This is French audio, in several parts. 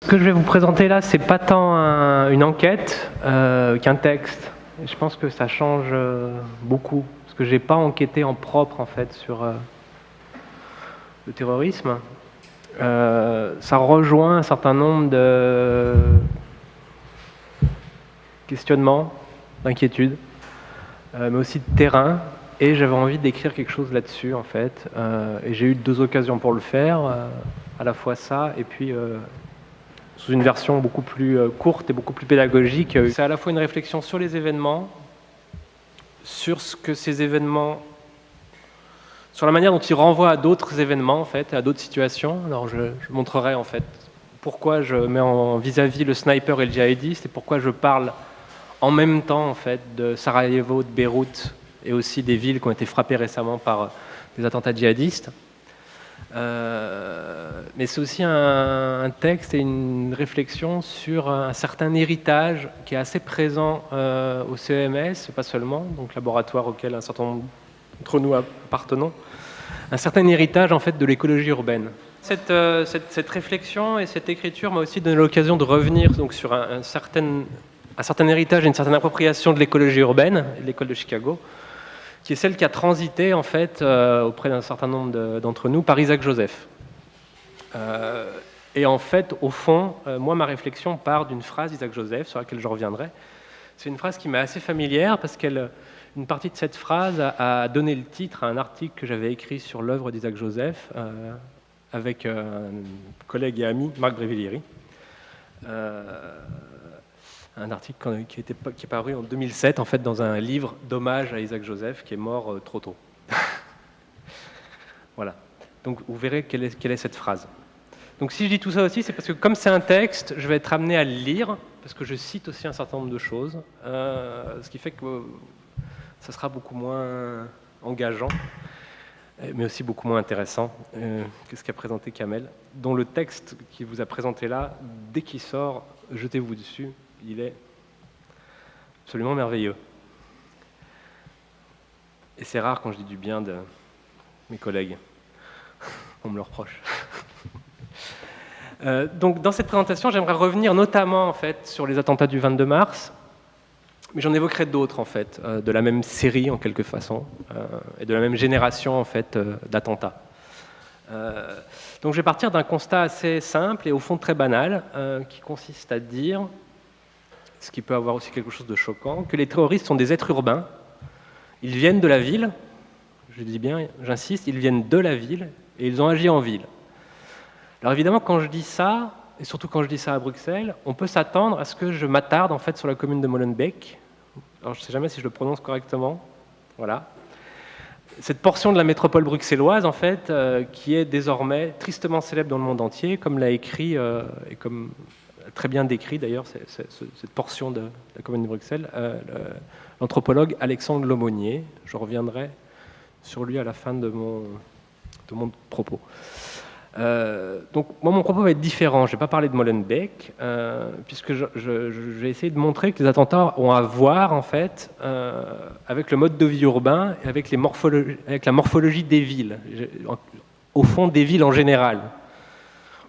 Ce que je vais vous présenter là, c'est pas tant une enquête qu'un texte. Et je pense que ça change beaucoup, parce que j'ai pas enquêté en propre en fait sur le terrorisme. Ça rejoint un certain nombre de questionnements, d'inquiétudes, mais aussi de terrain. Et j'avais envie d'écrire quelque chose là-dessus en fait. Et j'ai eu 2 occasions pour le faire, à la fois ça et puis sous une version beaucoup plus courte et beaucoup plus pédagogique. C'est à la fois une réflexion sur les événements, sur ce que ces événements, sur la manière dont ils renvoient à d'autres événements, en fait, à d'autres situations. Alors je montrerai en fait pourquoi je mets en vis-à-vis le sniper et le djihadiste et pourquoi je parle en même temps en fait de Sarajevo, de Beyrouth et aussi des villes qui ont été frappées récemment par des attentats djihadistes. Mais c'est aussi un texte et une réflexion sur un certain héritage qui est assez présent au CEMS, pas seulement, donc laboratoire auquel un certain nombre d'entre nous appartenons, un certain héritage en fait de l'écologie urbaine. Cette réflexion et cette écriture m'a aussi donné l'occasion de revenir donc, sur un certain héritage et une certaine appropriation de l'écologie urbaine, de l'école de Chicago, qui est celle qui a transité en fait auprès d'un certain nombre d'entre nous par Isaac Joseph. Et en fait, au fond, moi, ma réflexion part d'une phrase d'Isaac Joseph sur laquelle je reviendrai. C'est une phrase qui m'est assez familière parce qu'une partie de cette phrase a donné le titre à un article que j'avais écrit sur l'œuvre d'Isaac Joseph avec un collègue et ami, Marc Brévillieri. Un article qui est paru en 2007 en fait, dans un livre d'hommage à Isaac Joseph qui est mort trop tôt. Voilà. Donc vous verrez quelle est cette phrase. Donc si je dis tout ça aussi, c'est parce que comme c'est un texte, je vais être amené à le lire, parce que je cite aussi un certain nombre de choses, ce qui fait que ça sera beaucoup moins engageant, mais aussi beaucoup moins intéressant que ce qu'a présenté Kamel, dont le texte qu'il vous a présenté là, dès qu'il sort, jetez-vous dessus. Il est absolument merveilleux. Et c'est rare quand je dis du bien de mes collègues. On me le reproche. Donc, dans cette présentation, j'aimerais revenir notamment en fait, sur les attentats du 22 mars, mais j'en évoquerai d'autres en fait, de la même série en quelque façon, et de la même génération en fait, d'attentats. Donc, je vais partir d'un constat assez simple et au fond très banal, qui consiste à dire, ce qui peut avoir aussi quelque chose de choquant, que les terroristes sont des êtres urbains. Ils viennent de la ville, je dis bien, j'insiste, ils viennent de la ville et ils ont agi en ville. Alors évidemment, quand je dis ça, et surtout quand je dis ça à Bruxelles, on peut s'attendre à ce que je m'attarde en fait sur la commune de Molenbeek. Alors je ne sais jamais si je le prononce correctement. Voilà. Cette portion de la métropole bruxelloise, en fait, qui est désormais tristement célèbre dans le monde entier, comme l'a écrit et comme très bien décrit d'ailleurs cette portion de la commune de Bruxelles, l'anthropologue Alexandre Lomonier. Je reviendrai sur lui à la fin de mon propos. Donc moi, mon propos va être différent. Je ne vais pas parler de Molenbeek, puisque je vais essayer de montrer que les attentats ont à voir en fait avec le mode de vie urbain et avec la morphologie des villes, au fond des villes en général.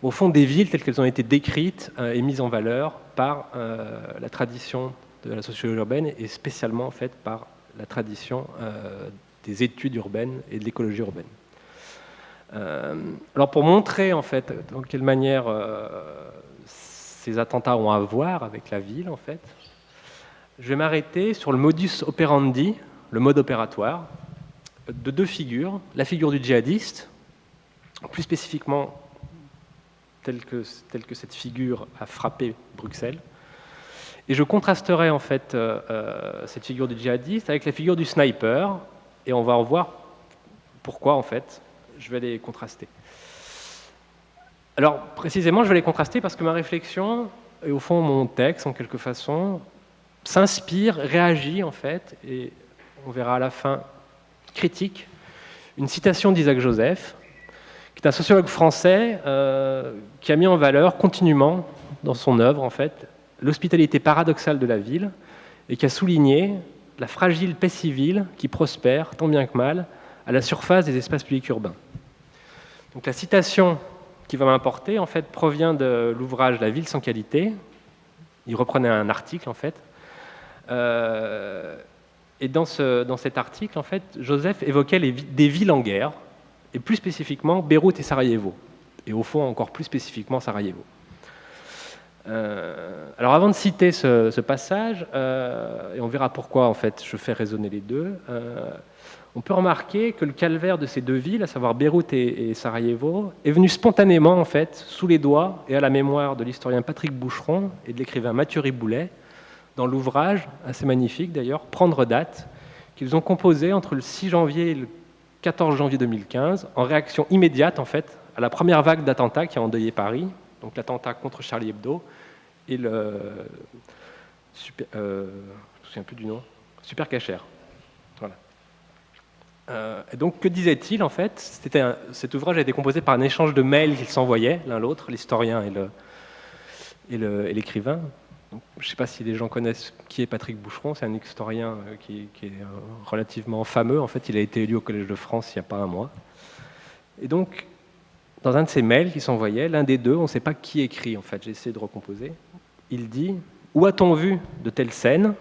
Au fond des villes telles qu'elles ont été décrites et mises en valeur par la tradition de la sociologie urbaine et spécialement en fait, par la tradition des études urbaines et de l'écologie urbaine. Alors pour montrer en fait dans quelle manière ces attentats ont à voir avec la ville, en fait, je vais m'arrêter sur le modus operandi, le mode opératoire, de 2 figures. La figure du djihadiste, plus spécifiquement telle que cette figure a frappé Bruxelles. Et je contrasterai en fait cette figure du djihadiste avec la figure du sniper, et on va en voir pourquoi en fait je vais les contraster. Alors précisément, je vais les contraster parce que ma réflexion, et au fond mon texte en quelque façon, s'inspire, réagit en fait, et on verra à la fin, critique, une citation d'Isaac Joseph, qui est un sociologue français qui a mis en valeur continuellement dans son œuvre en fait l'hospitalité paradoxale de la ville et qui a souligné la fragile paix civile qui prospère tant bien que mal à la surface des espaces publics urbains. Donc la citation qui va m'importer en fait provient de l'ouvrage La ville sans qualité. Il reprenait un article en fait. Et dans cet article, en fait, Joseph évoquait des villes en guerre, et plus spécifiquement Beyrouth et Sarajevo, et au fond encore plus spécifiquement Sarajevo. Alors avant de citer ce passage, et on verra pourquoi en fait je fais résonner les deux, on peut remarquer que le calvaire de ces deux villes, à savoir Beyrouth et Sarajevo, est venu spontanément en fait sous les doigts et à la mémoire de l'historien Patrick Boucheron et de l'écrivain Mathieu Riboulet, dans l'ouvrage, assez magnifique d'ailleurs, Prendre date, qu'ils ont composé entre le 6 janvier et le 14 janvier 2015, en réaction immédiate en fait à la première vague d'attentats qui a endeuillé Paris, donc l'attentat contre Charlie Hebdo et je ne me souviens plus du nom, Super Cacher. Voilà. Et donc, que disait-il en fait? Cet ouvrage a été composé par un échange de mails qu'ils s'envoyaient l'un l'autre, l'historien et l'écrivain. Je ne sais pas si les gens connaissent qui est Patrick Boucheron, c'est un historien qui est relativement fameux. En fait, il a été élu au Collège de France il n'y a pas un mois. Et donc, dans un de ces mails qui s'envoyaient, l'un des deux, on ne sait pas qui écrit, en fait, j'ai essayé de recomposer, il dit « Où a-t-on vu de telles scènes ?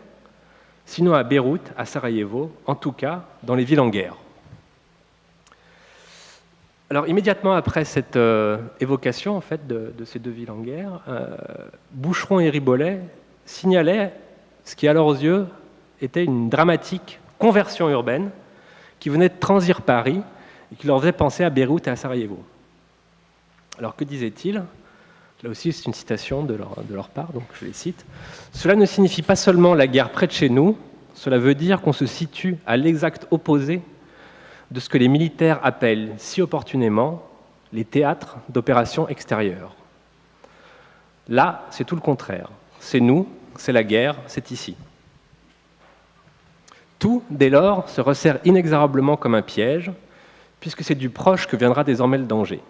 Sinon à Beyrouth, à Sarajevo, en tout cas dans les villes en guerre. » Alors immédiatement après cette évocation en fait, de ces deux villes en guerre, Boucheron et Riboulet signalaient ce qui, à leurs yeux, était une dramatique conversion urbaine qui venait de transir Paris et qui leur faisait penser à Beyrouth et à Sarajevo. Alors que disait-il ? Là aussi, c'est une citation de leur part, donc je les cite. « Cela ne signifie pas seulement la guerre près de chez nous, cela veut dire qu'on se situe à l'exact opposé de ce que les militaires appellent si opportunément les théâtres d'opérations extérieures. Là, c'est tout le contraire. C'est nous, c'est la guerre, c'est ici. Tout, dès lors, se resserre inexorablement comme un piège, puisque c'est du proche que viendra désormais le danger.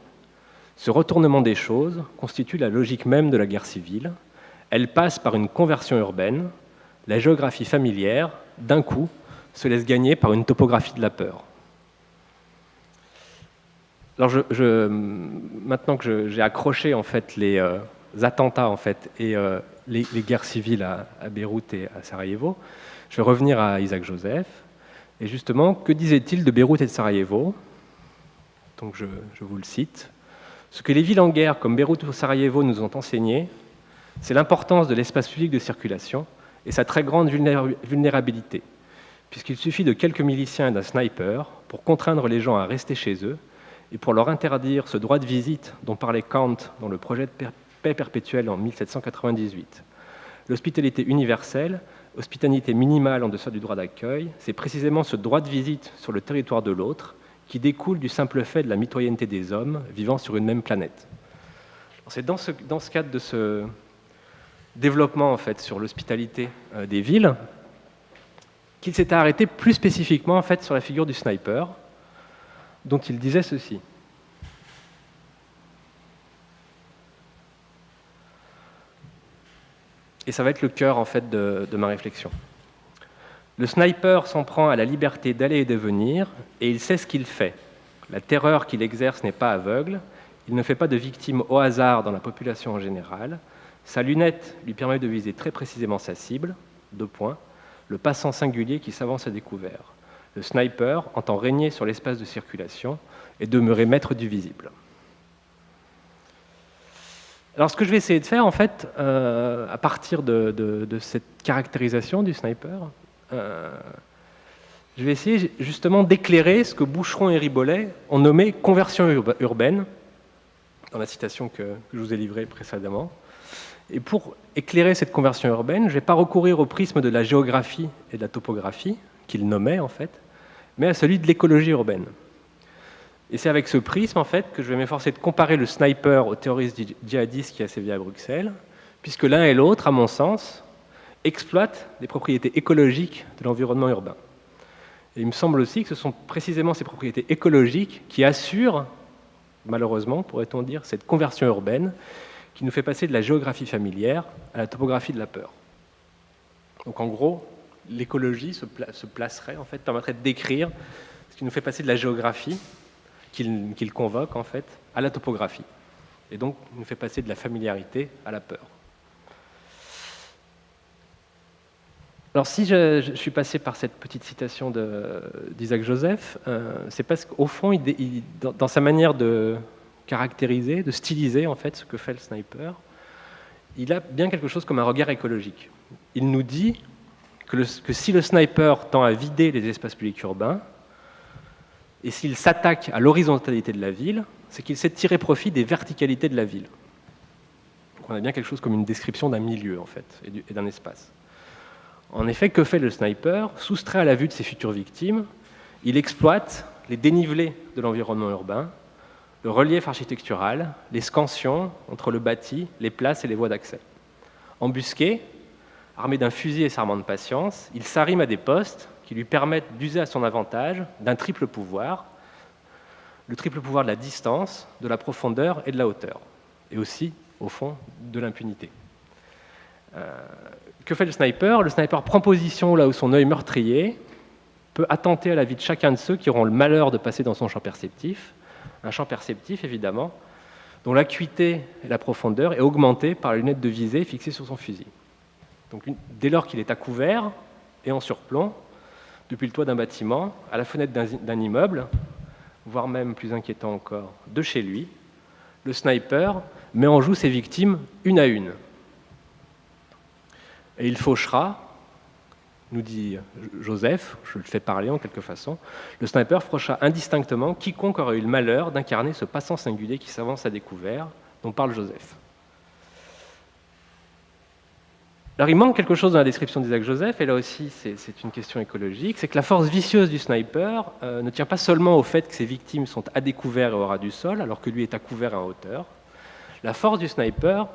Ce retournement des choses constitue la logique même de la guerre civile. Elle passe par une conversion urbaine. La géographie familière, d'un coup, se laisse gagner par une topographie de la peur. » Alors maintenant que j'ai accroché en fait, les attentats en fait, et les guerres civiles à Beyrouth et à Sarajevo, je vais revenir à Isaac Joseph. Et justement, que disait-il de Beyrouth et de Sarajevo? Donc je vous le cite. Ce que les villes en guerre comme Beyrouth ou Sarajevo nous ont enseigné, c'est l'importance de l'espace public de circulation et sa très grande vulnérabilité, puisqu'il suffit de quelques miliciens et d'un sniper pour contraindre les gens à rester chez eux et pour leur interdire ce droit de visite dont parlait Kant dans le projet de paix perpétuelle en 1798. L'hospitalité universelle, hospitalité minimale en deçà du droit d'accueil, c'est précisément ce droit de visite sur le territoire de l'autre qui découle du simple fait de la mitoyenneté des hommes vivant sur une même planète. C'est dans ce cadre de ce développement en fait, sur l'hospitalité des villes qu'il s'était arrêté plus spécifiquement en fait, sur la figure du sniper, dont il disait ceci. Et ça va être le cœur en fait, de ma réflexion. Le sniper s'en prend à la liberté d'aller et de venir, et il sait ce qu'il fait. La terreur qu'il exerce n'est pas aveugle, il ne fait pas de victimes au hasard dans la population en général. Sa lunette lui permet de viser très précisément sa cible, 2 points, le passant singulier qui s'avance à découvert. Le sniper entend régner sur l'espace de circulation et demeurer maître du visible. Alors ce que je vais essayer de faire, en fait, à partir de cette caractérisation du sniper, je vais essayer justement d'éclairer ce que Boucheron et Riboulet ont nommé conversion urbaine, dans la citation que je vous ai livrée précédemment. Et pour éclairer cette conversion urbaine, je ne vais pas recourir au prisme de la géographie et de la topographie, qu'ils nommaient en fait, mais à celui de l'écologie urbaine. Et c'est avec ce prisme en fait, que je vais m'efforcer de comparer le sniper au terroriste djihadiste qui a sévi à Bruxelles, puisque l'un et l'autre, à mon sens, exploitent des propriétés écologiques de l'environnement urbain. Et il me semble aussi que ce sont précisément ces propriétés écologiques qui assurent, malheureusement, pourrait-on dire, cette conversion urbaine qui nous fait passer de la géographie familière à la topographie de la peur. Donc en gros, l'écologie se placerait, en fait, permettrait de décrire ce qui nous fait passer de la géographie, qu'il convoque, en fait, à la topographie. et donc nous fait passer de la familiarité à la peur. Alors si je suis passé par cette petite citation d'Isaac Joseph, c'est parce qu'au fond, dans sa manière de caractériser, de styliser en fait ce que fait le sniper, il a bien quelque chose comme un regard écologique. Il nous dit que si le sniper tend à vider les espaces publics urbains, et s'il s'attaque à l'horizontalité de la ville, c'est qu'il sait tirer profit des verticalités de la ville. Donc on a bien quelque chose comme une description d'un milieu en fait, et d'un espace. En effet, que fait le sniper? Soustrait à la vue de ses futures victimes, il exploite les dénivelés de l'environnement urbain, le relief architectural, les scansions entre le bâti, les places et les voies d'accès. Embusqué, armé d'un fusil et serment de patience, il s'arrime à des postes qui lui permettent d'user à son avantage d'un triple pouvoir, le triple pouvoir de la distance, de la profondeur et de la hauteur, et aussi, au fond, de l'impunité. Que fait le sniper? Le sniper prend position là où son œil meurtrier peut attenter à la vie de chacun de ceux qui auront le malheur de passer dans son champ perceptif, un champ perceptif évidemment, dont l'acuité et la profondeur est augmentée par la lunette de visée fixée sur son fusil. Donc, dès lors qu'il est à couvert et en surplomb, depuis le toit d'un bâtiment, à la fenêtre d'un immeuble, voire même plus inquiétant encore, de chez lui, le sniper met en joue ses victimes une à une. Et il fauchera, nous dit Joseph, je le fais parler en quelque façon, le sniper fauchera indistinctement quiconque aurait eu le malheur d'incarner ce passant singulier qui s'avance à découvert, dont parle Joseph. Alors il manque quelque chose dans la description d'Isaac Joseph, et là aussi c'est une question écologique, c'est que la force vicieuse du sniper ne tient pas seulement au fait que ses victimes sont à découvert et au ras du sol, alors que lui est à couvert et en hauteur. La force du sniper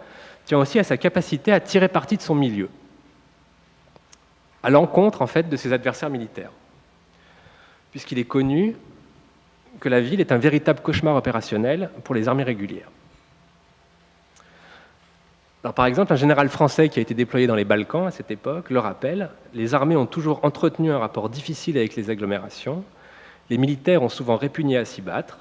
tient aussi à sa capacité à tirer parti de son milieu, à l'encontre en fait de ses adversaires militaires, puisqu'il est connu que la ville est un véritable cauchemar opérationnel pour les armées régulières. Alors, par exemple, un général français qui a été déployé dans les Balkans à cette époque le rappelle, les armées ont toujours entretenu un rapport difficile avec les agglomérations, les militaires ont souvent répugné à s'y battre,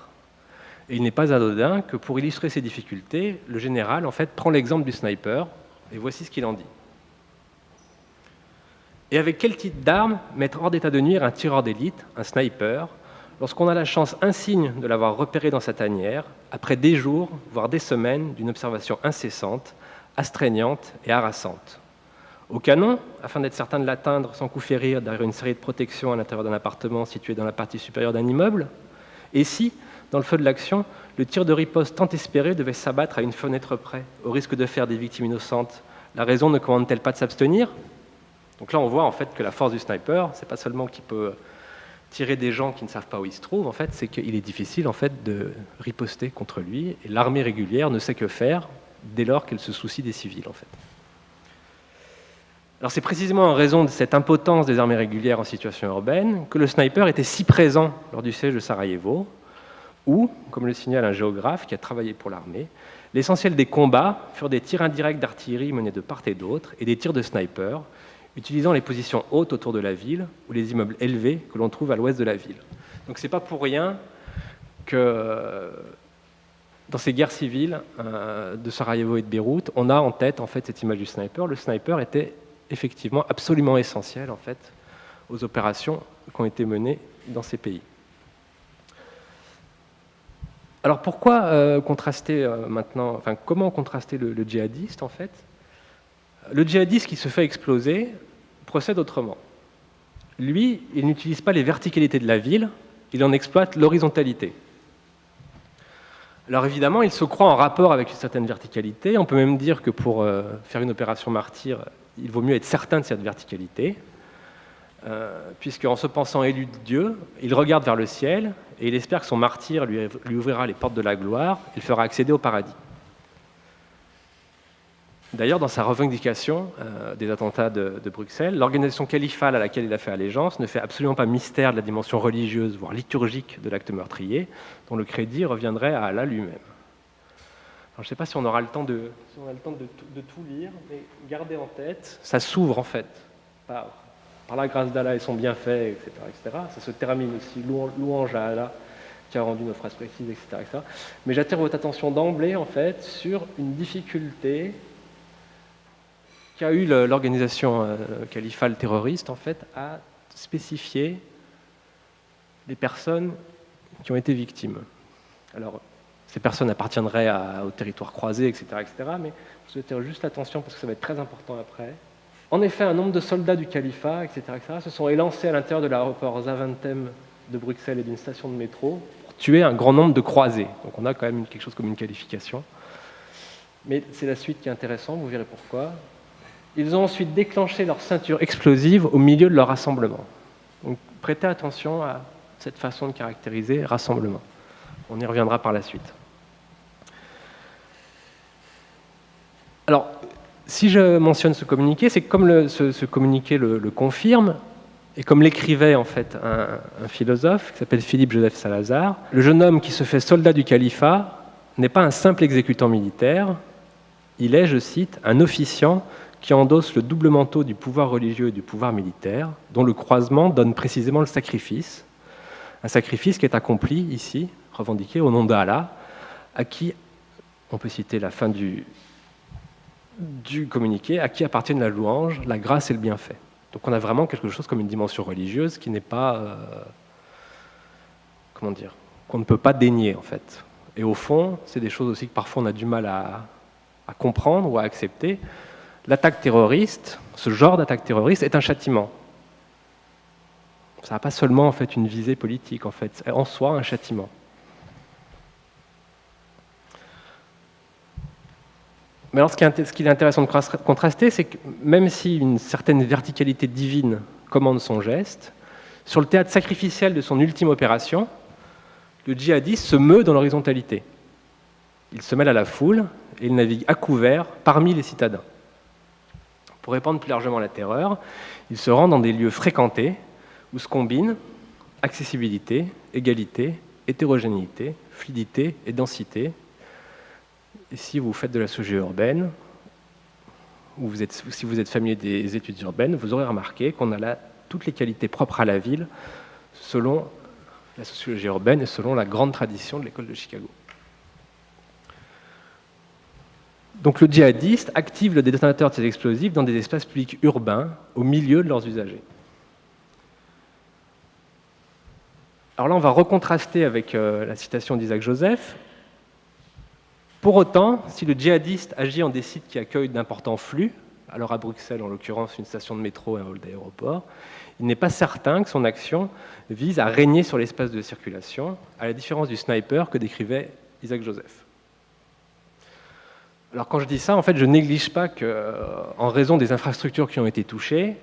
et il n'est pas anodin que pour illustrer ces difficultés, le général en fait prend l'exemple du sniper, et voici ce qu'il en dit. Et avec quel type d'arme mettre hors d'état de nuire un tireur d'élite, un sniper, lorsqu'on a la chance insigne de l'avoir repéré dans sa tanière, après des jours, voire des semaines d'une observation incessante, astreignante et harassante. Au canon, afin d'être certain de l'atteindre sans coup férir derrière une série de protections à l'intérieur d'un appartement situé dans la partie supérieure d'un immeuble, et si, dans le feu de l'action, le tir de riposte tant espéré devait s'abattre à une fenêtre près, au risque de faire des victimes innocentes, la raison ne commande-t-elle pas de s'abstenir? Donc là, on voit en fait que la force du sniper, c'est pas seulement qu'il peut tirer des gens qui ne savent pas où ils se trouvent, en fait, c'est qu'il est difficile en fait de riposter contre lui, et l'armée régulière ne sait que faire dès lors qu'elle se soucie des civils, en fait. Alors c'est précisément en raison de cette impotence des armées régulières en situation urbaine que le sniper était si présent lors du siège de Sarajevo, où, comme le signale un géographe qui a travaillé pour l'armée, l'essentiel des combats furent des tirs indirects d'artillerie menés de part et d'autre, et des tirs de sniper, utilisant les positions hautes autour de la ville ou les immeubles élevés que l'on trouve à l'ouest de la ville. Donc c'est pas pour rien que dans ces guerres civiles de Sarajevo et de Beyrouth, on a en tête en fait cette image du sniper. Le sniper était effectivement absolument essentiel en fait aux opérations qui ont été menées dans ces pays. Alors pourquoi contraster maintenant, enfin comment contraster le djihadiste en fait? Le djihadiste qui se fait exploser procède autrement. Lui, il n'utilise pas les verticalités de la ville, il en exploite l'horizontalité. Alors évidemment, il se croit en rapport avec une certaine verticalité. On peut même dire que pour faire une opération martyr, il vaut mieux être certain de cette verticalité, puisqu'en se pensant élu de Dieu, il regarde vers le ciel et il espère que son martyr lui ouvrira les portes de la gloire et le fera accéder au paradis. D'ailleurs, dans sa revendication des attentats de Bruxelles, l'organisation califale à laquelle il a fait allégeance ne fait absolument pas mystère de la dimension religieuse, voire liturgique de l'acte meurtrier, dont le crédit reviendrait à Allah lui-même. Alors, je ne sais pas si on aura le temps de tout lire, mais gardez en tête, ça s'ouvre en fait par la grâce d'Allah et son bienfait, etc., etc. Ça se termine aussi, louange à Allah, qui a rendu nos phrases précises, etc. etc. Mais j'attire votre attention d'emblée, en fait, sur une difficulté qu'a eu l'organisation califale terroriste, en fait, à spécifier les personnes qui ont été victimes. Alors, ces personnes appartiendraient au territoire croisé, etc., etc., mais je attire juste l'attention parce que ça va être très important après. En effet, un nombre de soldats du califat, etc., etc., se sont élancés à l'intérieur de l'aéroport Zaventem de Bruxelles et d'une station de métro pour tuer un grand nombre de croisés. Donc on a quand même quelque chose comme une qualification. Mais c'est la suite qui est intéressante, vous verrez pourquoi. Ils ont ensuite déclenché leur ceinture explosive au milieu de leur rassemblement. Donc prêtez attention à cette façon de caractériser rassemblement. On y reviendra par la suite. Alors, si je mentionne ce communiqué, c'est que comme ce communiqué le confirme, et comme l'écrivait en fait un philosophe qui s'appelle Philippe Joseph Salazar, le jeune homme qui se fait soldat du califat n'est pas un simple exécutant militaire, il est, je cite, un officiant qui endosse le double manteau du pouvoir religieux et du pouvoir militaire, dont le croisement donne précisément le sacrifice, un sacrifice qui est accompli ici, revendiqué au nom d'Allah, à qui, on peut citer la fin du communiqué, à qui appartiennent la louange, la grâce et le bienfait. Donc on a vraiment quelque chose comme une dimension religieuse qui n'est pas, comment dire, qu'on ne peut pas dénier en fait. Et au fond, c'est des choses aussi que parfois on a du mal à comprendre ou à accepter. L'attaque terroriste, ce genre d'attaque terroriste est un châtiment. Ça n'a pas seulement en fait une visée politique, en fait, c'est en soi un châtiment. Mais alors, ce qu'il est intéressant de contraster, c'est que même si une certaine verticalité divine commande son geste, sur le théâtre sacrificiel de son ultime opération, le djihadiste se meut dans l'horizontalité. Il se mêle à la foule et il navigue à couvert parmi les citadins. Pour répandre plus largement la terreur, il se rend dans des lieux fréquentés où se combinent accessibilité, égalité, hétérogénéité, fluidité et densité. Et si vous faites de la sociologie urbaine, ou si vous êtes familier des études urbaines, vous aurez remarqué qu'on a là toutes les qualités propres à la ville selon la sociologie urbaine et selon la grande tradition de l'école de Chicago. Donc le djihadiste active le détonateur de ces explosifs dans des espaces publics urbains au milieu de leurs usagers. Alors là, on va recontraster avec la citation d'Isaac Joseph. Pour autant, si le djihadiste agit en des sites qui accueillent d'importants flux, alors à Bruxelles, en l'occurrence, une station de métro et un hall d'aéroport, il n'est pas certain que son action vise à régner sur l'espace de circulation, à la différence du sniper que décrivait Isaac Joseph. Alors quand je dis ça, en fait, je néglige pas qu'en raison des infrastructures qui ont été touchées,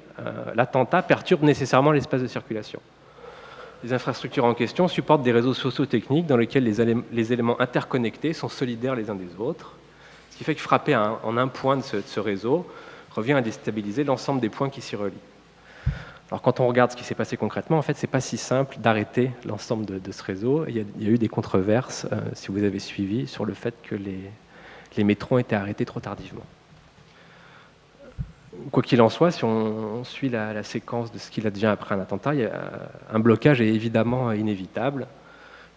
l'attentat perturbe nécessairement l'espace de circulation. Les infrastructures en question supportent des réseaux socio-techniques dans lesquels les éléments interconnectés sont solidaires les uns des autres, ce qui fait que frapper en un point de ce réseau revient à déstabiliser l'ensemble des points qui s'y relient. Alors quand on regarde ce qui s'est passé concrètement, en fait, c'est pas si simple d'arrêter l'ensemble de ce réseau. Il y a eu des controverses, si vous avez suivi, sur le fait que les métros ont été arrêtés trop tardivement. Quoi qu'il en soit, si on suit la séquence de ce qu'il advient après un attentat, un blocage est évidemment inévitable.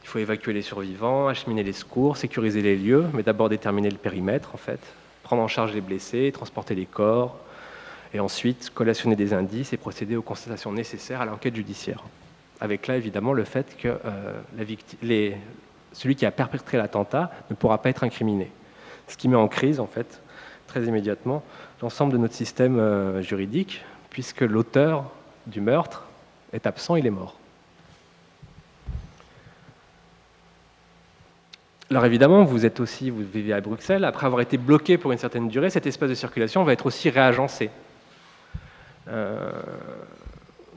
Il faut évacuer les survivants, acheminer les secours, sécuriser les lieux, mais d'abord déterminer le périmètre, en fait, prendre en charge les blessés, transporter les corps, et ensuite collationner des indices et procéder aux constatations nécessaires à l'enquête judiciaire. Avec là, évidemment, le fait que celui qui a perpétré l'attentat ne pourra pas être incriminé. Ce qui met en crise, en fait, très immédiatement, l'ensemble de notre système juridique, puisque l'auteur du meurtre est absent, il est mort. Alors évidemment, vous vivez à Bruxelles, après avoir été bloqué pour une certaine durée, cet espace de circulation va être aussi réagencé.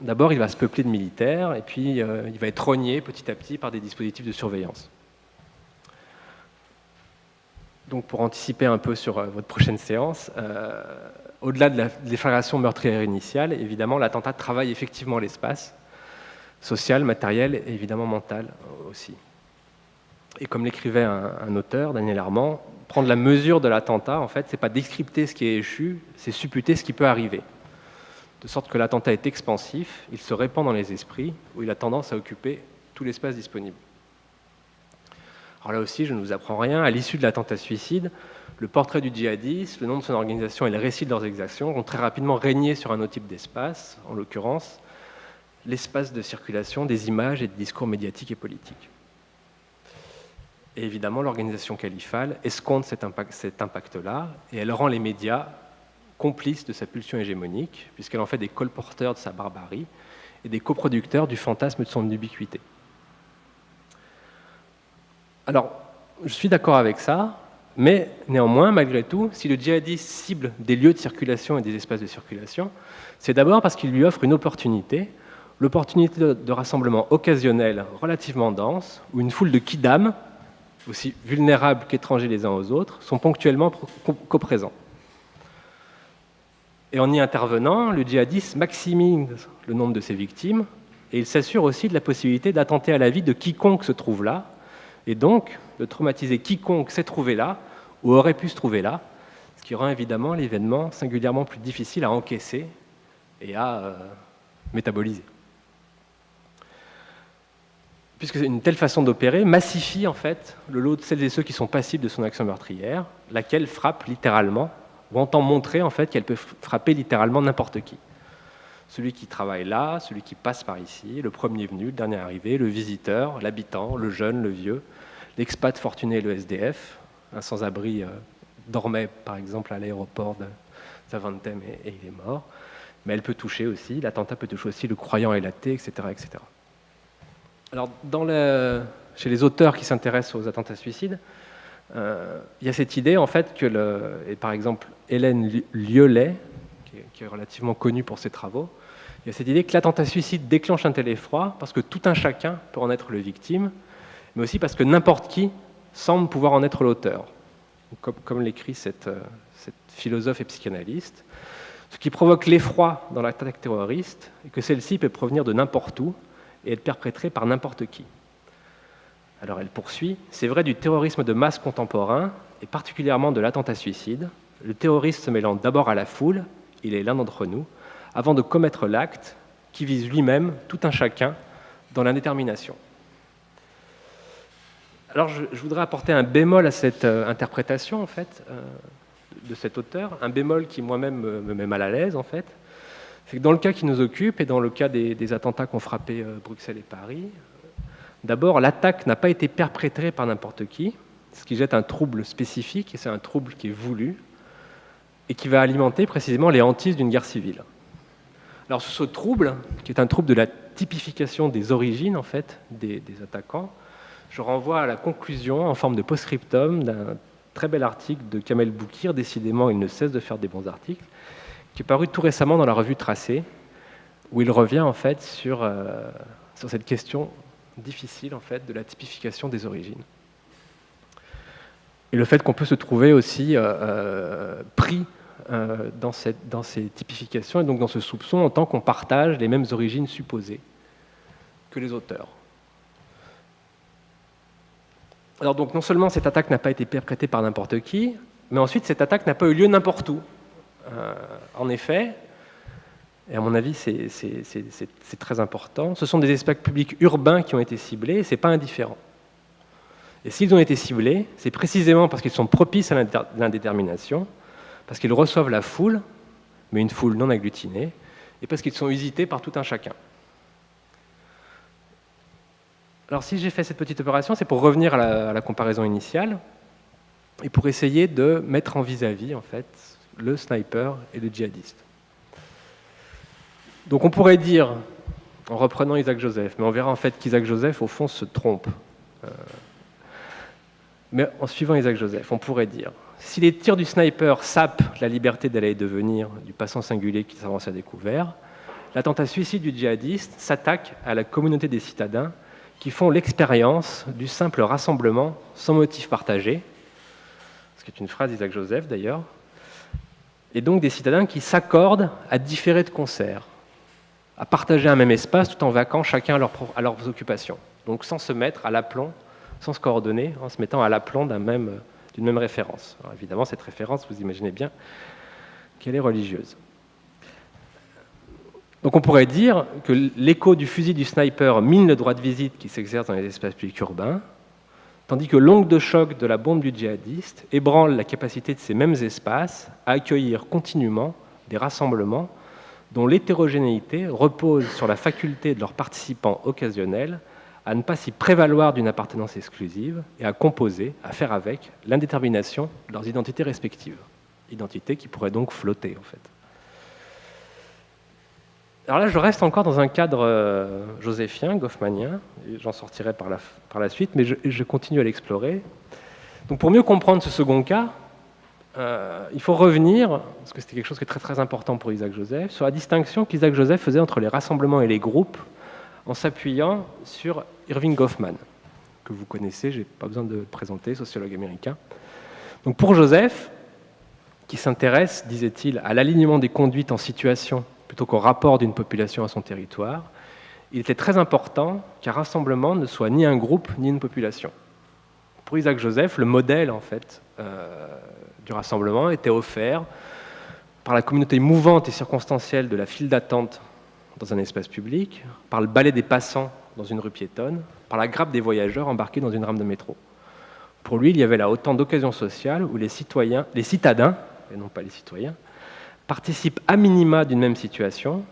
D'abord, il va se peupler de militaires, et puis il va être rogné petit à petit par des dispositifs de surveillance. Donc pour anticiper un peu sur votre prochaine séance, au-delà de la déclaration meurtrière initiale, évidemment, l'attentat travaille effectivement l'espace social, matériel et évidemment mental aussi. Et comme l'écrivait un auteur, Daniel Armand, prendre la mesure de l'attentat, en fait, c'est pas décrypter ce qui est échu, c'est supputer ce qui peut arriver. De sorte que l'attentat est expansif, il se répand dans les esprits, où il a tendance à occuper tout l'espace disponible. Alors là aussi, je ne vous apprends rien. À l'issue de l'attentat suicide, le portrait du djihadiste, le nom de son organisation et le récit de leurs exactions vont très rapidement régner sur un autre type d'espace, en l'occurrence l'espace de circulation des images et des discours médiatiques et politiques. Et évidemment, l'organisation califale escompte cet impact-là, et elle rend les médias complices de sa pulsion hégémonique, puisqu'elle en fait des colporteurs de sa barbarie et des coproducteurs du fantasme de son ubiquité. Alors, je suis d'accord avec ça, mais néanmoins, malgré tout, si le djihadiste cible des lieux de circulation et des espaces de circulation, c'est d'abord parce qu'il lui offre une opportunité, l'opportunité de rassemblement occasionnel relativement dense, où une foule de kidam, aussi vulnérables qu'étrangers les uns aux autres, sont ponctuellement coprésents. Et en y intervenant, le djihadiste maximise le nombre de ses victimes, et il s'assure aussi de la possibilité d'attenter à la vie de quiconque se trouve là, et donc de traumatiser quiconque s'est trouvé là, ou aurait pu se trouver là, ce qui rend évidemment l'événement singulièrement plus difficile à encaisser et à métaboliser. Puisque une telle façon d'opérer massifie en fait le lot de celles et ceux qui sont passibles de son action meurtrière, laquelle frappe littéralement, ou entend montrer en fait qu'elle peut frapper littéralement n'importe qui. Celui qui travaille là, celui qui passe par ici, le premier venu, le dernier arrivé, le visiteur, l'habitant, le jeune, le vieux, l'expat fortuné, le SDF, un sans-abri dormait par exemple à l'aéroport de Zaventem et il est mort, mais elle peut toucher aussi, l'attentat peut toucher aussi le croyant et l'athée, etc., etc. Alors, chez les auteurs qui s'intéressent aux attentats suicides, il y a cette idée, en fait, et par exemple, Hélène Lieulet, qui est relativement connue pour ses travaux, il y a cette idée que l'attentat suicide déclenche un tel effroi parce que tout un chacun peut en être le victime, mais aussi parce que n'importe qui semble pouvoir en être l'auteur, comme l'écrit cette philosophe et psychanalyste. Ce qui provoque l'effroi dans l'attaque terroriste est que celle-ci peut provenir de n'importe où et être perpétrée par n'importe qui. Alors elle poursuit, c'est vrai du terrorisme de masse contemporain, et particulièrement de l'attentat suicide. Le terroriste se mêlant d'abord à la foule, il est l'un d'entre nous, avant de commettre l'acte qui vise lui-même tout un chacun dans l'indétermination. Alors je voudrais apporter un bémol à cette interprétation en fait, de cet auteur, un bémol qui moi-même me met mal à l'aise en fait. C'est que dans le cas qui nous occupe et dans le cas des attentats qui ont frappé Bruxelles et Paris, d'abord, l'attaque n'a pas été perpétrée par n'importe qui, ce qui jette un trouble spécifique, et c'est un trouble qui est voulu, et qui va alimenter précisément les hantises d'une guerre civile. Alors ce trouble, qui est un trouble de la typification des origines en fait, des attaquants, je renvoie à la conclusion en forme de post-scriptum d'un très bel article de Kamel Boukir, décidément il ne cesse de faire des bons articles, qui est paru tout récemment dans la revue Tracé, où il revient en fait sur cette question difficile en fait de la typification des origines. Et le fait qu'on peut se trouver aussi pris dans ces typifications et donc dans ce soupçon en tant qu'on partage les mêmes origines supposées que les auteurs. Alors donc non seulement cette attaque n'a pas été perpétrée par n'importe qui, mais ensuite cette attaque n'a pas eu lieu n'importe où. En effet, et à mon avis c'est très important, ce sont des espaces publics urbains qui ont été ciblés et ce n'est pas indifférent. Et s'ils ont été ciblés, c'est précisément parce qu'ils sont propices à l'indétermination, parce qu'ils reçoivent la foule, mais une foule non agglutinée, et parce qu'ils sont usités par tout un chacun. Alors si j'ai fait cette petite opération, c'est pour revenir à la comparaison initiale, et pour essayer de mettre en vis-à-vis, en fait, le sniper et le djihadiste. Donc on pourrait dire, en reprenant Isaac Joseph, mais on verra en fait qu'Isaac Joseph, au fond, se trompe. Mais en suivant Isaac Joseph, on pourrait dire, si les tirs du sniper sapent la liberté d'aller et de venir du passant singulier qui s'avance à découvert, l'attentat suicide du djihadiste s'attaque à la communauté des citadins qui font l'expérience du simple rassemblement sans motif partagé, ce qui est une phrase d'Isaac Joseph d'ailleurs, et donc des citadins qui s'accordent à différer de concert, à partager un même espace tout en vaquant chacun à leurs occupations, donc sans se mettre à l'aplomb, sans se coordonner, en se mettant à l'aplomb d'une même référence. Alors évidemment, cette référence, vous imaginez bien qu'elle est religieuse. Donc on pourrait dire que l'écho du fusil du sniper mine le droit de visite qui s'exerce dans les espaces publics urbains, tandis que l'onde de choc de la bombe du djihadiste ébranle la capacité de ces mêmes espaces à accueillir continuellement des rassemblements dont l'hétérogénéité repose sur la faculté de leurs participants occasionnels à ne pas s'y prévaloir d'une appartenance exclusive et à composer, à faire avec, l'indétermination de leurs identités respectives. Identités qui pourraient donc flotter, en fait. Alors là, je reste encore dans un cadre joséphien, goffmanien, et j'en sortirai par la suite, mais je continue à l'explorer. Donc pour mieux comprendre ce second cas, il faut revenir, parce que c'était quelque chose qui est très très important pour Isaac Joseph, sur la distinction qu'Isaac Joseph faisait entre les rassemblements et les groupes, en s'appuyant sur Irving Goffman, que vous connaissez, je n'ai pas besoin de le présenter, sociologue américain. Donc pour Joseph, qui s'intéresse, disait-il, à l'alignement des conduites en situation plutôt qu'au rapport d'une population à son territoire, il était très important qu'un rassemblement ne soit ni un groupe ni une population. Pour Isaac Joseph, le modèle en fait du rassemblement était offert par la communauté mouvante et circonstancielle de la file d'attente dans un espace public, par le balai des passants dans une rue piétonne, par la grappe des voyageurs embarqués dans une rame de métro. Pour lui, il y avait là autant d'occasions sociales où les citadins, et non pas les citoyens, participent à minima d'une même situation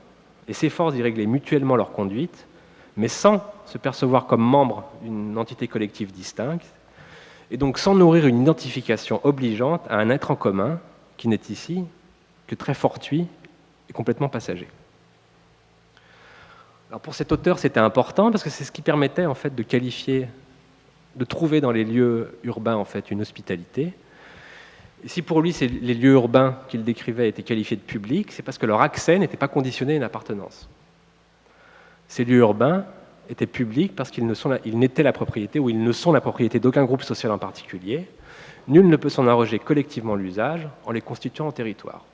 et s'efforcent d'y régler mutuellement leur conduite, mais sans se percevoir comme membres d'une entité collective distincte, et donc sans nourrir une identification obligeante à un être en commun qui n'est ici que très fortuit et complètement passager. Alors pour cet auteur, c'était important parce que c'est ce qui permettait en fait de qualifier, de trouver dans les lieux urbains en fait une hospitalité. Et si pour lui, les lieux urbains qu'il décrivait étaient qualifiés de publics, c'est parce que leur accès n'était pas conditionné à une appartenance. Ces lieux urbains étaient publics parce qu'ils n'étaient la propriété ou ils ne sont la propriété d'aucun groupe social en particulier. Nul ne peut s'en arroger collectivement l'usage en les constituant en territoire.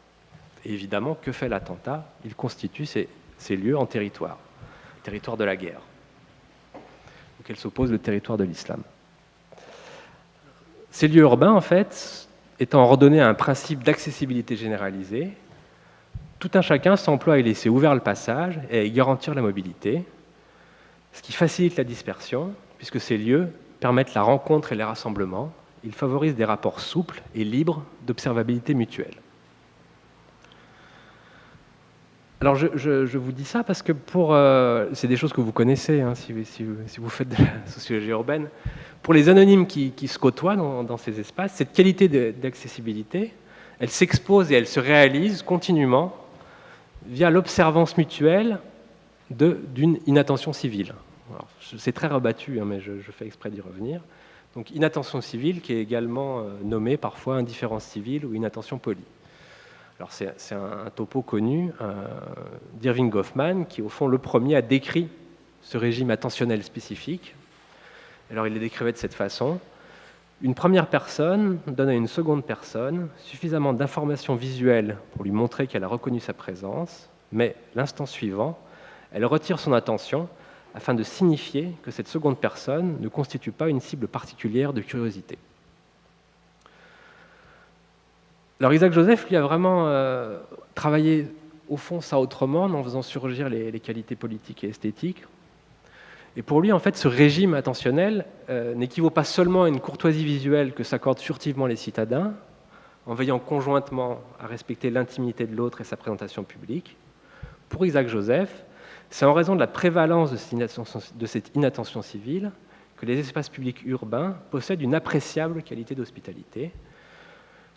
Et évidemment, que fait l'attentat? Il constitue ces lieux en territoire de la guerre, auquel s'oppose le territoire de l'islam. Ces lieux urbains, en fait, étant ordonnés à un principe d'accessibilité généralisée, tout un chacun s'emploie à y laisser ouvert le passage et à y garantir la mobilité, ce qui facilite la dispersion, puisque ces lieux permettent la rencontre et les rassemblements. Ils favorisent des rapports souples et libres d'observabilité mutuelle. Alors je vous dis ça parce que c'est des choses que vous connaissez hein, si vous faites de la sociologie urbaine. Pour les anonymes qui se côtoient dans ces espaces, cette qualité d'accessibilité, elle s'expose et elle se réalise continuellement via l'observance mutuelle d'une inattention civile. C'est très rebattu, hein, mais je fais exprès d'y revenir. Donc inattention civile qui est également nommée parfois indifférence civile ou inattention polie. Alors c'est un topo connu d'Irving Goffman qui, au fond, le premier a décrit ce régime attentionnel spécifique. Alors il les décrivait de cette façon. Une première personne donne à une seconde personne suffisamment d'informations visuelles pour lui montrer qu'elle a reconnu sa présence, mais l'instant suivant, elle retire son attention afin de signifier que cette seconde personne ne constitue pas une cible particulière de curiosité. Alors Isaac Joseph, lui, a vraiment travaillé au fond ça autrement, en faisant surgir les qualités politiques et esthétiques. Et pour lui, en fait, ce régime attentionnel n'équivaut pas seulement à une courtoisie visuelle que s'accordent furtivement les citadins, en veillant conjointement à respecter l'intimité de l'autre et sa présentation publique. Pour Isaac Joseph, c'est en raison de la prévalence de cette inattention civile que les espaces publics urbains possèdent une appréciable qualité d'hospitalité,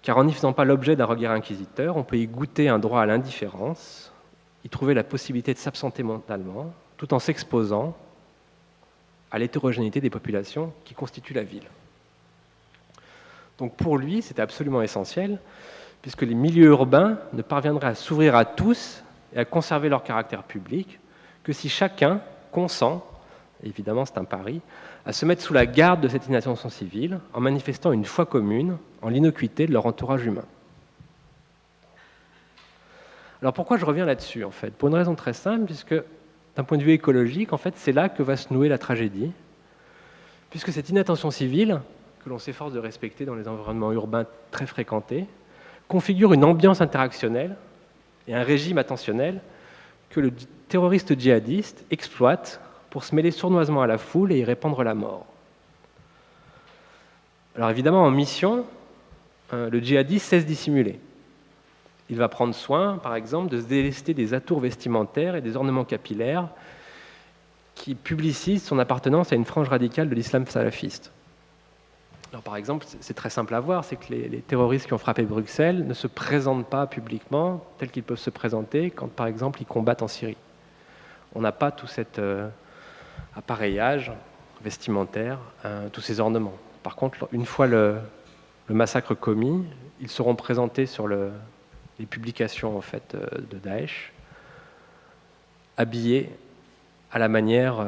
car en n'y faisant pas l'objet d'un regard inquisiteur, on peut y goûter un droit à l'indifférence, y trouver la possibilité de s'absenter mentalement, tout en s'exposant à l'hétérogénéité des populations qui constituent la ville. Donc pour lui, c'était absolument essentiel, puisque les milieux urbains ne parviendraient à s'ouvrir à tous et à conserver leur caractère public que si chacun consent, évidemment c'est un pari, à se mettre sous la garde de cette inattention civile en manifestant une foi commune en l'innocuité de leur entourage humain. Alors pourquoi je reviens là-dessus en fait? Pour une raison très simple, puisque d'un point de vue écologique, en fait, c'est là que va se nouer la tragédie, puisque cette inattention civile, que l'on s'efforce de respecter dans les environnements urbains très fréquentés, configure une ambiance interactionnelle et un régime attentionnel que le terroriste djihadiste exploite pour se mêler sournoisement à la foule et y répandre la mort. Alors évidemment, en mission, le djihadiste sait se dissimuler. Il va prendre soin, par exemple, de se délester des atours vestimentaires et des ornements capillaires qui publicisent son appartenance à une frange radicale de l'islam salafiste. Alors, par exemple, c'est très simple à voir, c'est que les terroristes qui ont frappé Bruxelles ne se présentent pas publiquement tels qu'ils peuvent se présenter quand, par exemple, ils combattent en Syrie. On n'a pas tout cet appareillage vestimentaire, tous ces ornements. Par contre, une fois le massacre commis, ils seront présentés sur les publications en fait, de Daesh, habillés à la manière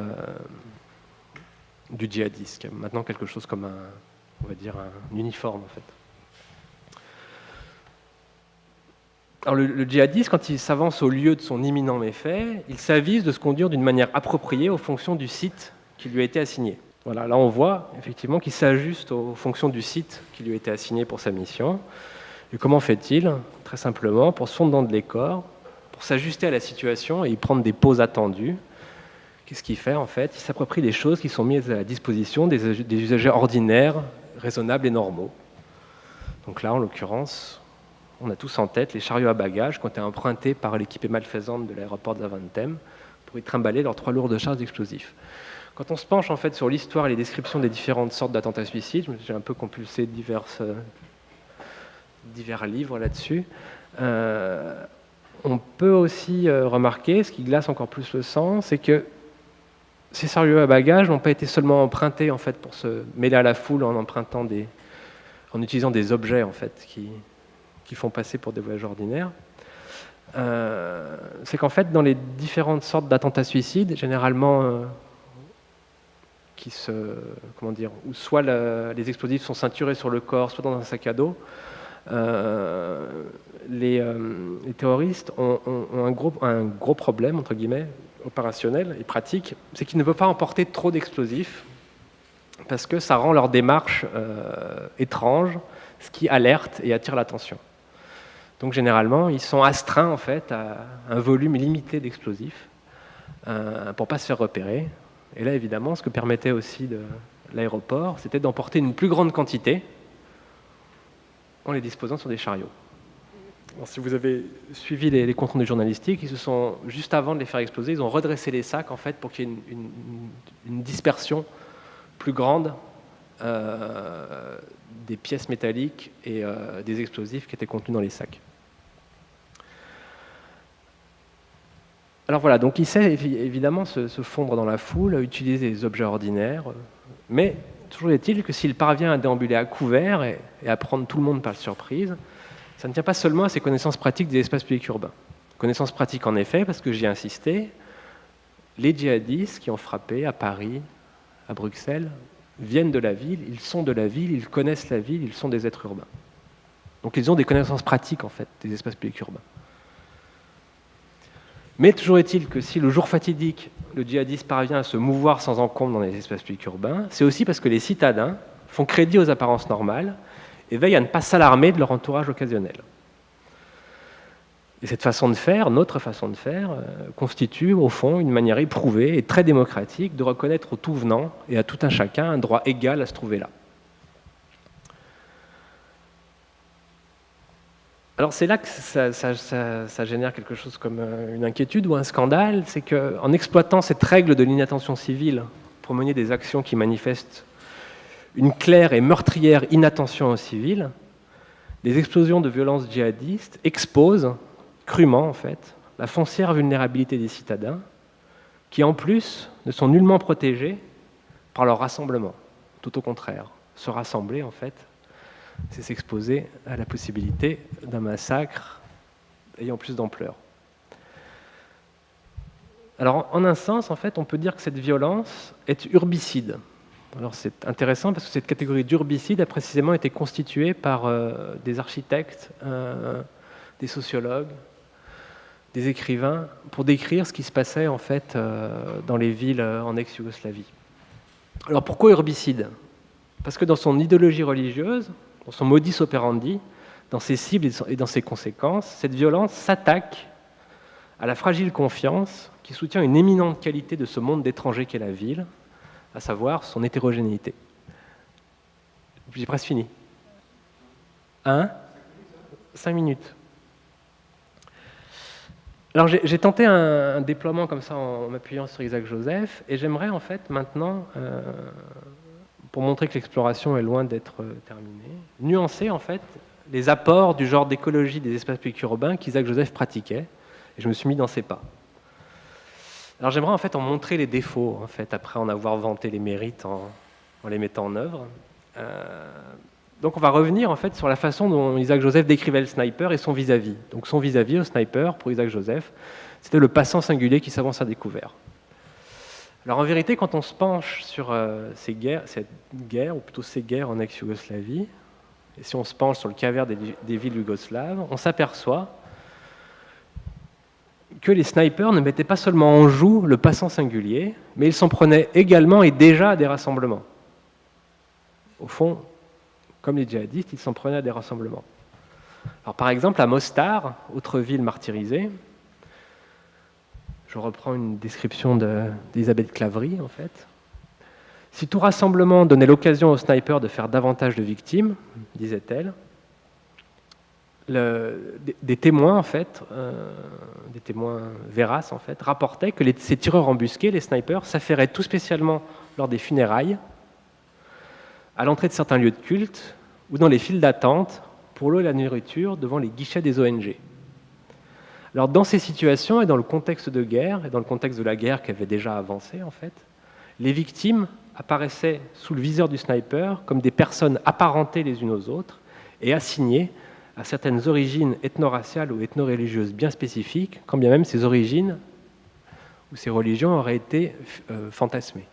du djihadiste, qui a maintenant quelque chose comme on va dire un uniforme en fait. Alors le djihadiste, quand il s'avance au lieu de son imminent méfait, il s'avise de se conduire d'une manière appropriée aux fonctions du site qui lui a été assigné. Voilà, là on voit effectivement qu'il s'ajuste aux fonctions du site qui lui a été assigné pour sa mission. Et comment fait-il? Très simplement, pour se fondre dans le décor, pour s'ajuster à la situation et y prendre des poses attendues. Qu'est-ce qu'il fait en fait? Il s'approprie les choses qui sont mises à la disposition des usagers ordinaires, raisonnables et normaux. Donc là, en l'occurrence, on a tous en tête les chariots à bagages qui ont été empruntés par l'équipée malfaisante de l'aéroport de Zaventem pour y trimballer leurs 3 lourdes charges d'explosifs. Quand on se penche en fait sur l'histoire et les descriptions des différentes sortes d'attentats suicides, j'ai un peu compulsé divers livres là-dessus, on peut aussi remarquer, ce qui glace encore plus le sang, c'est que ces chariots à bagages n'ont pas été seulement empruntés en fait, pour se mêler à la foule en utilisant des objets en fait, qui font passer pour des voyageurs ordinaires. C'est qu'en fait, dans les différentes sortes d'attentats suicides, généralement, où soit les explosifs sont ceinturés sur le corps, soit dans un sac à dos, les terroristes ont un gros problème, entre guillemets, opérationnel et pratique, c'est qu'ils ne peuvent pas emporter trop d'explosifs parce que ça rend leur démarche étrange, ce qui alerte et attire l'attention. Donc généralement, ils sont astreints en fait à un volume limité d'explosifs pour pas se faire repérer. Et là, évidemment, ce que permettait aussi l'aéroport, c'était d'emporter une plus grande quantité en les disposant sur des chariots. Alors, si vous avez suivi les comptes rendus journalistiques, ils se sont, juste avant de les faire exploser, ils ont redressé les sacs en fait, pour qu'il y ait une dispersion plus grande des pièces métalliques et des explosifs qui étaient contenus dans les sacs. Alors voilà, donc il sait évidemment se fondre dans la foule, utiliser des objets ordinaires, mais toujours est-il que s'il parvient à déambuler à couvert et à prendre tout le monde par surprise, ça ne tient pas seulement à ses connaissances pratiques des espaces publics urbains. Connaissances pratiques en effet, parce que j'y ai insisté, les djihadistes qui ont frappé à Paris, à Bruxelles, viennent de la ville, ils sont de la ville, ils connaissent la ville, ils sont des êtres urbains. Donc ils ont des connaissances pratiques en fait des espaces publics urbains. Mais toujours est-il que si le jour fatidique, le djihadiste parvient à se mouvoir sans encombre dans les espaces publics urbains, c'est aussi parce que les citadins font crédit aux apparences normales et veillent à ne pas s'alarmer de leur entourage occasionnel. Et cette façon de faire, notre façon de faire, constitue au fond une manière éprouvée et très démocratique de reconnaître au tout venant et à tout un chacun un droit égal à se trouver là. Alors c'est là que ça génère quelque chose comme une inquiétude ou un scandale, c'est qu'en exploitant cette règle de l'inattention civile pour mener des actions qui manifestent une claire et meurtrière inattention aux civils, les explosions de violences djihadistes exposent crûment en fait la foncière vulnérabilité des citadins qui en plus ne sont nullement protégés par leur rassemblement. Tout au contraire, se rassembler en fait, c'est s'exposer à la possibilité d'un massacre ayant plus d'ampleur. Alors, en un sens, en fait, on peut dire que cette violence est urbicide. Alors, c'est intéressant parce que cette catégorie d'urbicide a précisément été constituée par des architectes, des sociologues, des écrivains, pour décrire ce qui se passait en fait dans les villes en ex-Yougoslavie. Alors, pourquoi urbicide? Parce que dans son idéologie religieuse, dans son modus operandi, dans ses cibles et dans ses conséquences, cette violence s'attaque à la fragile confiance qui soutient une éminente qualité de ce monde d'étrangers qu'est la ville, à savoir son hétérogénéité. J'ai presque fini. 5 minutes. Alors j'ai tenté un déploiement comme ça en m'appuyant sur Isaac Joseph, et j'aimerais en fait maintenant, pour montrer que l'exploration est loin d'être terminée, nuancer en fait les apports du genre d'écologie des espaces publics urbains qu'Isaac Joseph pratiquait, et je me suis mis dans ses pas. Alors j'aimerais en fait en montrer les défauts, en fait, après en avoir vanté les mérites en les mettant en œuvre. Donc on va revenir en fait sur la façon dont Isaac Joseph décrivait le sniper et son vis-à-vis. Donc son vis-à-vis au sniper, pour Isaac Joseph, c'était le passant singulier qui s'avance à découvert. Alors en vérité, quand on se penche sur cette guerre, ou plutôt ces guerres en ex-Yougoslavie, et si on se penche sur le calvaire des villes yougoslaves, on s'aperçoit que les snipers ne mettaient pas seulement en joue le passant singulier, mais ils s'en prenaient également et déjà à des rassemblements. Au fond, comme les djihadistes, ils s'en prenaient à des rassemblements. Alors, par exemple, à Mostar, autre ville martyrisée, je reprends une description d'Elisabeth Claverie, en fait. Si tout rassemblement donnait l'occasion aux snipers de faire davantage de victimes, disait-elle, des témoins, en fait, des témoins véraces, en fait, rapportaient que ces tireurs embusqués, les snipers, s'affairaient tout spécialement lors des funérailles, à l'entrée de certains lieux de culte ou dans les files d'attente pour l'eau et la nourriture devant les guichets des ONG. Alors dans ces situations et dans le contexte de guerre et dans le contexte de la guerre qui avait déjà avancé en fait, les victimes apparaissaient sous le viseur du sniper comme des personnes apparentées les unes aux autres et assignées à certaines origines ethno-raciales ou ethno-religieuses bien spécifiques, quand bien même ces origines ou ces religions auraient été fantasmées.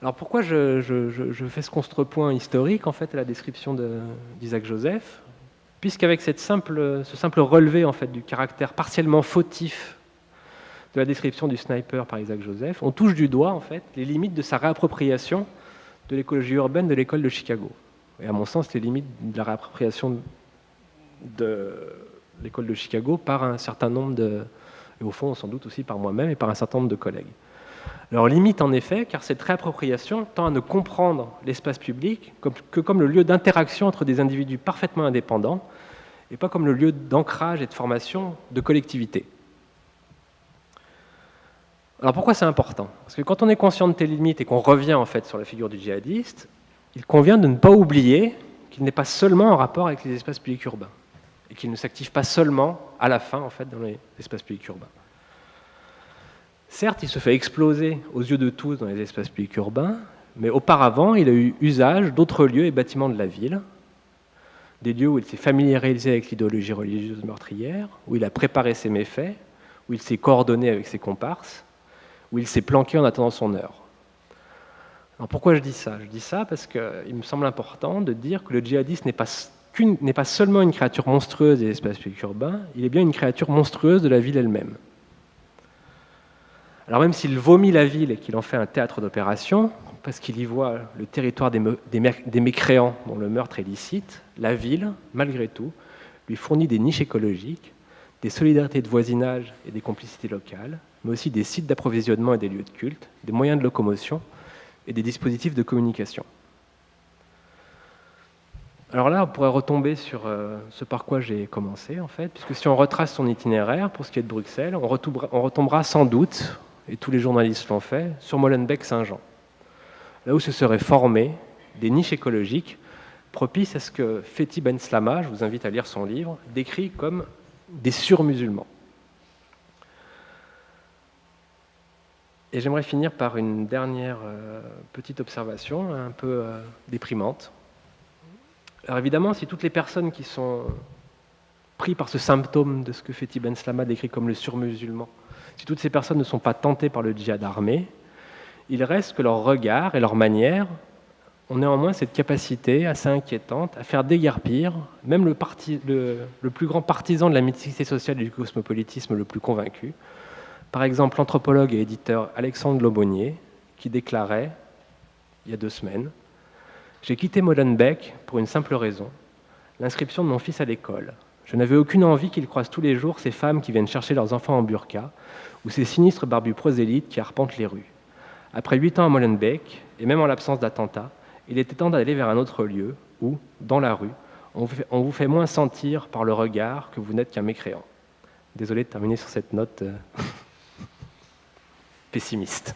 Alors pourquoi je fais ce contrepoint historique en fait à la description d'Isaac Joseph, puisqu'avec ce simple relevé en fait du caractère partiellement fautif de la description du sniper par Isaac Joseph, on touche du doigt en fait les limites de sa réappropriation de l'écologie urbaine de l'école de Chicago. Et à mon sens, les limites de la réappropriation de l'école de Chicago par un certain nombre et au fond sans doute aussi par moi-même et par un certain nombre de collègues. Alors limite en effet, car cette réappropriation tend à ne comprendre l'espace public que comme le lieu d'interaction entre des individus parfaitement indépendants et pas comme le lieu d'ancrage et de formation de collectivité. Alors pourquoi c'est important? Parce que quand on est conscient de tes limites et qu'on revient en fait sur la figure du djihadiste, il convient de ne pas oublier qu'il n'est pas seulement en rapport avec les espaces publics urbains et qu'il ne s'active pas seulement à la fin en fait dans les espaces publics urbains. Certes, il se fait exploser aux yeux de tous dans les espaces publics urbains, mais auparavant, il a eu usage d'autres lieux et bâtiments de la ville, des lieux où il s'est familiarisé avec l'idéologie religieuse meurtrière, où il a préparé ses méfaits, où il s'est coordonné avec ses comparses, où il s'est planqué en attendant son heure. Alors pourquoi je dis ça? Je dis ça parce qu'il me semble important de dire que le djihadiste n'est pas seulement une créature monstrueuse des espaces publics urbains, il est bien une créature monstrueuse de la ville elle-même. Alors même s'il vomit la ville et qu'il en fait un théâtre d'opération, parce qu'il y voit le territoire des mécréants dont le meurtre est licite, la ville, malgré tout, lui fournit des niches écologiques, des solidarités de voisinage et des complicités locales, mais aussi des sites d'approvisionnement et des lieux de culte, des moyens de locomotion et des dispositifs de communication. Alors là, on pourrait retomber sur ce par quoi j'ai commencé, en fait, puisque si on retrace son itinéraire, pour ce qui est de Bruxelles, on retombera sans doute, et tous les journalistes l'ont fait, sur Molenbeek-Saint-Jean, là où se seraient formées des niches écologiques propices à ce que Fethi Ben Slama, je vous invite à lire son livre, décrit comme des surmusulmans. Et j'aimerais finir par une dernière petite observation, un peu déprimante. Alors évidemment, si toutes les personnes qui sont prises par ce symptôme de ce que Fethi Ben Slama décrit comme le surmusulman, si toutes ces personnes ne sont pas tentées par le djihad armé, il reste que leur regard et leur manière ont néanmoins cette capacité assez inquiétante à faire déguerpir même le plus grand partisan de la mixité sociale et du cosmopolitisme le plus convaincu. Par exemple, l'anthropologue et éditeur Alexandre Lobonnier, qui déclarait, il y a 2 semaines, « J'ai quitté Molenbeek pour une simple raison, l'inscription de mon fils à l'école. Je n'avais aucune envie qu'il croise tous les jours ces femmes qui viennent chercher leurs enfants en burqa ou ces sinistres barbus prosélytes qui arpentent les rues. Après 8 ans à Molenbeek, et même en l'absence d'attentats, il était temps d'aller vers un autre lieu où, dans la rue, on vous fait moins sentir par le regard que vous n'êtes qu'un mécréant. Désolé de terminer sur cette note pessimiste.